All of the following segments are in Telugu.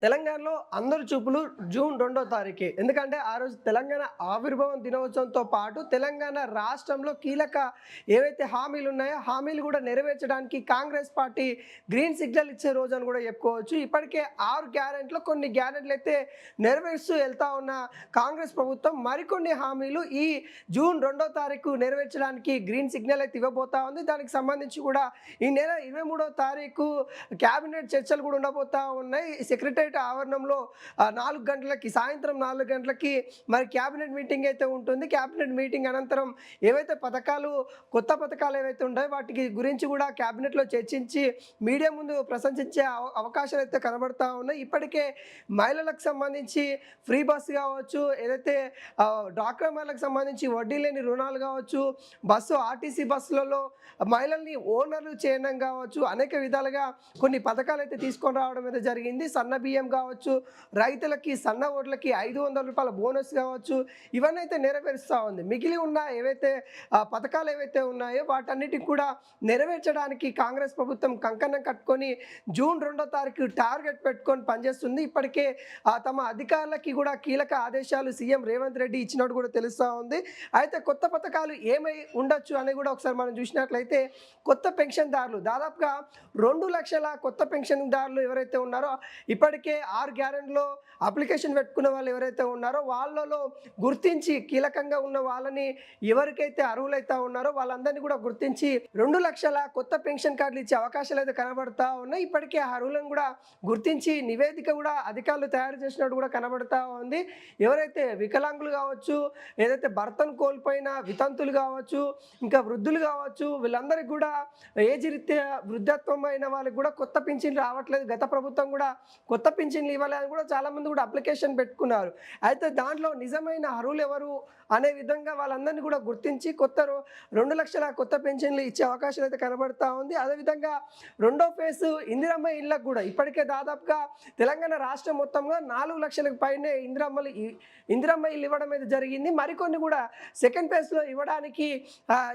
తెలంగాణలో అందరి చూపులు జూన్ 2వ తారీఖే. ఎందుకంటే ఆ రోజు తెలంగాణ ఆవిర్భావం దినోత్సవంతో పాటు తెలంగాణ రాష్ట్రంలో కీలక ఏవైతే హామీలున్నాయో హామీలు కూడా నెరవేర్చడానికి కాంగ్రెస్ పార్టీ గ్రీన్ సిగ్నల్ ఇచ్చే రోజు అని కూడా చెప్పుకోవచ్చు. ఇప్పటికే 6 గ్యారెంటీలో కొన్ని గ్యారెంటీలైతే నెరవేరుస్తూ వెళ్తా ఉన్న కాంగ్రెస్ ప్రభుత్వం మరికొన్ని హామీలు ఈ జూన్ 2వ తారీఖు నెరవేర్చడానికి గ్రీన్ సిగ్నల్ అయితే ఇవ్వబోతా ఉంది. దానికి సంబంధించి కూడా ఈ నెల 23వ తారీఖు క్యాబినెట్ చర్చలు కూడా ఉండబోతా ఉన్నాయి. సెక్రటరీ ఆవరణంలో 4 గంటలకి సాయంత్రం 4 గంటలకి మరి క్యాబినెట్ మీటింగ్ అయితే ఉంటుంది. క్యాబినెట్ మీటింగ్ అనంతరం ఏవైతే పథకాలు కొత్త పథకాలు ఏవైతే ఉంటాయో వాటికి గురించి కూడా క్యాబినెట్లో చర్చించి మీడియా ముందు ప్రశంసించే అవకాశాలు అయితే కనబడతా ఉన్నాయి. ఇప్పటికే మహిళలకు సంబంధించి ఫ్రీ బస్ కావచ్చు, ఏదైతే డ్వాక్రా మహిళలకు సంబంధించి వడ్డీ లేని రుణాలు కావచ్చు, ఆర్టీసీ బస్సులలో మహిళల్ని ఓనర్లు చేయడం కావచ్చు, అనేక విధాలుగా కొన్ని పథకాలు అయితే తీసుకొని రావడం అయితే జరిగింది. సన్న బియ్యం కావచ్చు, రైతులకి సన్న ఓట్లకి 500 రూపాయల బోనస్ కావచ్చు, ఇవన్నీ అయితే నెరవేరుస్తూ ఉంది. మిగిలి ఉన్న ఏవైతే పథకాలు ఏవైతే ఉన్నాయో వాటన్నిటికి కూడా నెరవేర్చడానికి కాంగ్రెస్ ప్రభుత్వం కంకణం కట్టుకొని జూన్ 2వ తారీఖు టార్గెట్ పెట్టుకొని పనిచేస్తుంది. ఇప్పటికే తమ అధికారులకి కూడా కీలక ఆదేశాలు సీఎం రేవంత్ రెడ్డి ఇచ్చినట్టు కూడా తెలుస్తూ ఉంది. అయితే కొత్త పథకాలు ఏమై ఉండొచ్చు అని కూడా ఒకసారి మనం చూసినట్లయితే కొత్త పెన్షన్దారులు దాదాపుగా 2 లక్షల కొత్త పెన్షన్దారులు ఎవరైతే ఉన్నారో ఇప్పటికే 6 గ్యారెంటీలో అప్లికేషన్ పెట్టుకున్న వాళ్ళు ఎవరైతే ఉన్నారో వాళ్ళలో గుర్తించి కీలకంగా ఉన్న వాళ్ళని ఎవరికైతే అర్హులైతే ఉన్నారో వాళ్ళందరినీ కూడా గుర్తించి 2 లక్షల కొత్త పెన్షన్ కార్డులు ఇచ్చే అవకాశాలు అయితే కనబడతా ఉన్నాయి. ఇప్పటికే అర్హులను కూడా గుర్తించి నివేదిక కూడా అధికారులు తయారు చేసినట్టు కూడా కనబడతా ఉంది. ఎవరైతే వికలాంగులు కావచ్చు, ఏదైతే భర్తను కోల్పోయిన వితంతులు కావచ్చు, ఇంకా వృద్ధులు కావచ్చు, వీళ్ళందరికీ కూడా ఏజ్ రీత్యా వృద్ధత్వం అయిన వాళ్ళకి కూడా కొత్త పింఛన్ రావట్లేదు. గత ప్రభుత్వం కూడా కొత్త పింఛన్లు ఇవ్వాలని కూడా చాలామంది కూడా అప్లికేషన్ పెట్టుకున్నారు. అయితే దాంట్లో నిజమైన అర్హులు ఎవరు అనే విధంగా వాళ్ళందరినీ కూడా గుర్తించి 2 లక్షల కొత్త పెన్షన్లు ఇచ్చే అవకాశాలు అయితే కనబడతా ఉంది. అదేవిధంగా రెండో ఫేజ్ ఇందిరమ్మ ఇళ్ళకు కూడా ఇప్పటికే దాదాపుగా తెలంగాణ రాష్ట్రం మొత్తంగా 4 లక్షలకు పైనే ఇందిరమ్మ ఇల్లు ఇవ్వడం అయితే జరిగింది. మరికొన్ని కూడా సెకండ్ ఫేజ్లో ఇవ్వడానికి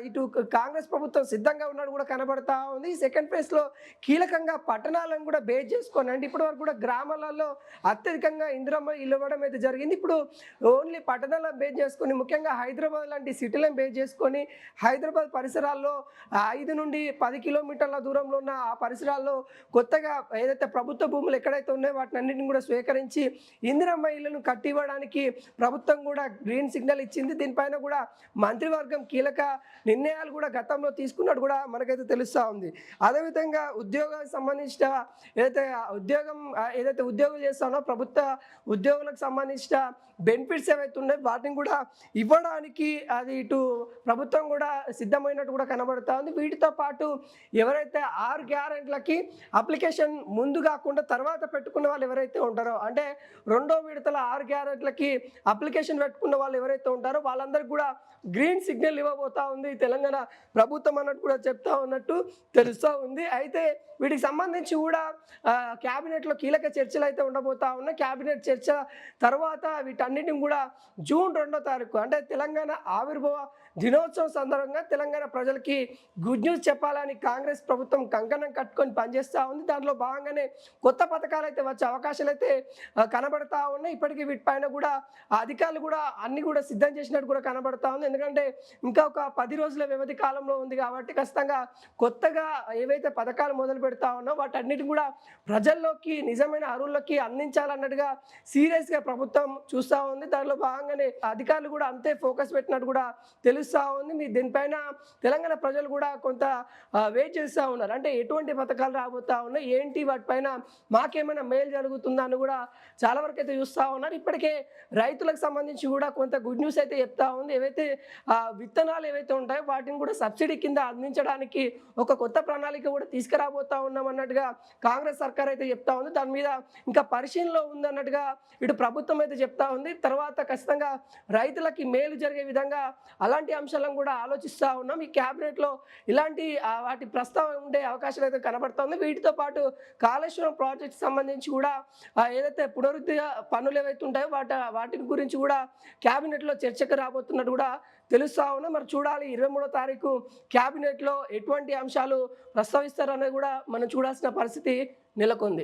ఇటు కాంగ్రెస్ ప్రభుత్వం సిద్ధంగా ఉన్నట్టు కూడా కనబడతా ఉంది. సెకండ్ ఫేజ్లో కీలకంగా పట్టణాలను కూడా బేస్ చేసుకొని అంటే ఇప్పటి వరకు కూడా గ్రామాలలో అత్యధికంగా ఇందిరమ్మ ఇల్లు ఇవ్వడం అయితే జరిగింది. ఇప్పుడు ఓన్లీ పట్టణాలను బేస్ చేసుకొని ముఖ్యంగా హైదరాబాద్ లాంటి సిటీలను బేస్ చేసుకొని హైదరాబాద్ పరిసరాల్లో 5 నుండి 10 కిలోమీటర్ల దూరంలో ఉన్న ఆ పరిసరాల్లో కొత్తగా ఏదైతే ప్రభుత్వ భూములు ఎక్కడైతే ఉన్నాయో వాటిని అన్నింటిని కూడా స్వీకరించి ఇందిరమ్మ ఇళ్లను కట్టివ్వడానికి ప్రభుత్వం కూడా గ్రీన్ సిగ్నల్ ఇచ్చింది. దీనిపైన కూడా మంత్రివర్గం కీలక నిర్ణయాలు కూడా గతంలో తీసుకున్నట్టు కూడా మనకైతే తెలుస్తూ ఉంది. అదేవిధంగా ఉద్యోగానికి సంబంధించిన ఏదైతే ఉద్యోగులు చేస్తానో ప్రభుత్వ ఉద్యోగులకు సంబంధించిన బెనిఫిట్స్ ఏవైతే ఉన్నాయో వాటిని కూడా ఇవ్వడానికి అది ఇటు ప్రభుత్వం కూడా సిద్ధమైనట్టు కూడా కనబడుతూ ఉంది. వీటితో పాటు ఎవరైతే 6 గ్యారెంటీలకి అప్లికేషన్ ముందు కాకుండా తర్వాత పెట్టుకున్న వాళ్ళు ఎవరైతే ఉంటారో అంటే రెండో విడతల 6 గ్యారెంటీలకి అప్లికేషన్ పెట్టుకున్న వాళ్ళు ఎవరైతే ఉంటారో వాళ్ళందరికీ కూడా గ్రీన్ సిగ్నల్ ఇవ్వబోతా ఉంది తెలంగాణ ప్రభుత్వం అన్నట్టు కూడా చెప్తా ఉన్నట్టు తెలుస్తూ ఉంది. అయితే వీటికి సంబంధించి కూడా క్యాబినెట్లో కీలక చర్చలు అయితే ఉండబోతా ఉన్నాయి. క్యాబినెట్ చర్చ తర్వాత వీటన్నిటిని కూడా జూన్ 2వ తారీఖు అంటే తెలంగాణ ఆవిర్భావ దినోత్సవం సందర్భంగా తెలంగాణ ప్రజలకి గుడ్ న్యూస్ చెప్పాలని కాంగ్రెస్ ప్రభుత్వం కంకణం కట్టుకొని పనిచేస్తూ ఉంది. దాంట్లో భాగంగానే కొత్త పథకాలు అయితే వచ్చే అవకాశాలు అయితే కనబడతా ఉన్నాయి. ఇప్పటికీ వీటిపైన కూడా అధికారులు కూడా అన్ని కూడా సిద్ధం చేసినట్టు కూడా కనబడతా ఉంది. ఎందుకంటే ఇంకా ఒక 10 రోజుల వ్యవధి కాలంలో ఉంది కాబట్టి ఖచ్చితంగా కొత్తగా ఏవైతే పథకాలు మొదలు పెడతా ఉన్నో వాటన్నిటిని కూడా ప్రజల్లోకి నిజమైన అర్హుల్లోకి అందించాలన్నట్టుగా సీరియస్గా ప్రభుత్వం చూస్తూ ఉంది. దానిలో భాగంగానే అధికారులు కూడా అంతే ఫోకస్ పెట్టినట్టు కూడా తెలుస్తూ ఉంది. మీ దీనిపైన తెలంగాణ ప్రజలు కూడా కొంత వెయిట్ చేస్తూ ఉన్నారు. అంటే ఎటువంటి పథకాలు రాబోతా ఉన్నాయి, ఏంటి వాటిపైన మాకేమైనా మేలు జరుగుతుందా అని కూడా చాలా వరకు అయితే చూస్తూ ఉన్నారు. ఇప్పటికే రైతులకు సంబంధించి కూడా కొంత గుడ్ న్యూస్ అయితే చెప్తా ఉంది. ఏవైతే విత్తనాలు ఏవైతే ఉంటాయో వాటిని కూడా సబ్సిడీ కింద అందించడానికి ఒక కొత్త ప్రణాళిక కూడా తీసుకురాబోతా ఉన్నాం అన్నట్టుగా కాంగ్రెస్ సర్కార్ అయితే చెప్తా ఉంది. దాని మీద ఇంకా పరిశీలనలో ఉందన్నట్టుగా ఇటు ప్రభుత్వం అయితే చెప్తా ఉంది. తర్వాత ఖచ్చితంగా రైతులకి మేలు జరిగే విధంగా అలాంటి అంశాలను కూడా ఆలోచిస్తూ ఉన్నాం. ఈ క్యాబినెట్లో ఇలాంటి వాటి ప్రస్తావన ఉండే అవకాశాలు అయితే కనబడుతుంది. వీటితో పాటు కాళేశ్వరం ప్రాజెక్ట్ సంబంధించి కూడా ఏదైతే పునరుద్ధి పనులు ఏవైతే ఉంటాయో వాటి గురించి కూడా క్యాబినెట్లో చర్చకు రాబోతున్నట్టు కూడా తెలుస్తూ ఉన్నాం. మరి చూడాలి 23వ తారీఖు క్యాబినెట్లో ఎటువంటి అంశాలు ప్రస్తావిస్తారనేది కూడా మనం చూడాల్సిన పరిస్థితి నెలకొంది.